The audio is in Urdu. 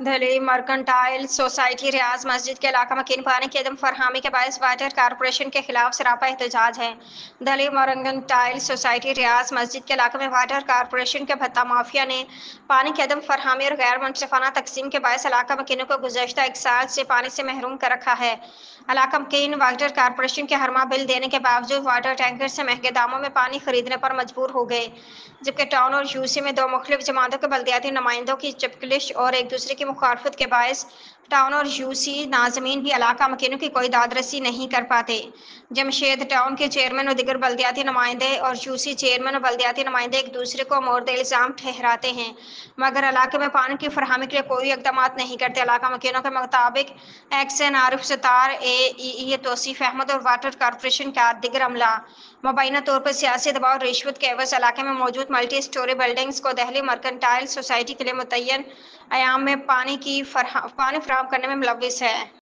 دہلی مرکنٹائل سوسائٹی ریاض مسجد کے علاقہ مکین پانی کی عدم فراہمی کے باعث واٹر کارپوریشن کے خلاف سراپا احتجاج ہے۔ دہلی مرکنٹائل سوسائٹی ریاض مسجد کے علاقے میں واٹر کارپوریشن کے بھٹہ مافیا نے پانی کی عدم فراہمی اور غیر منصفانہ تقسیم کے باعث علاقہ مکینوں کو گزشتہ 1 سال سے پانی سے محروم کر رکھا ہے۔ علاقہ مکین واٹر کارپوریشن کے ہر ماہ بل دینے کے باوجود واٹر ٹینکر سے مہنگے داموں میں پانی خریدنے پر مجبور ہو گئے، جبکہ ٹاؤن اور یو سی میں 2 مختلف جماعتوں کے بلدیاتی نمائندوں کی چپکلش اور ایک دوسرے کی مخالفت کے باعث ٹاؤن اور یو سی ناظمین بھی علاقہ مکینوں کی کوئی داد رسی نہیں کر پاتے۔ جمشید ٹاؤن کے چیئرمین اور دیگر بلدیاتی نمائندے اور یو سی چیئرمین اور بلدیاتی نمائندے ایک دوسرے کو مورد الزام ٹھہراتے ہیں، مگر علاقے میں پانی کی فراہمی کے لیے کوئی اقدامات نہیں کرتے۔ علاقہ مکینوں کے مطابق ایکسن عارف ستار، اے ای ای توصیف احمد اور واٹر کارپوریشن کا دیگر عملہ مبینہ طور پر سیاسی دباؤ اور رشوت کے عوض علاقے میں موجود ملٹی سٹوری بلڈنگز کو دہلی مرکنٹائل سوسائٹی کے لیے متعین ایام میں پانی فراہم کرنے میں ملوث ہے۔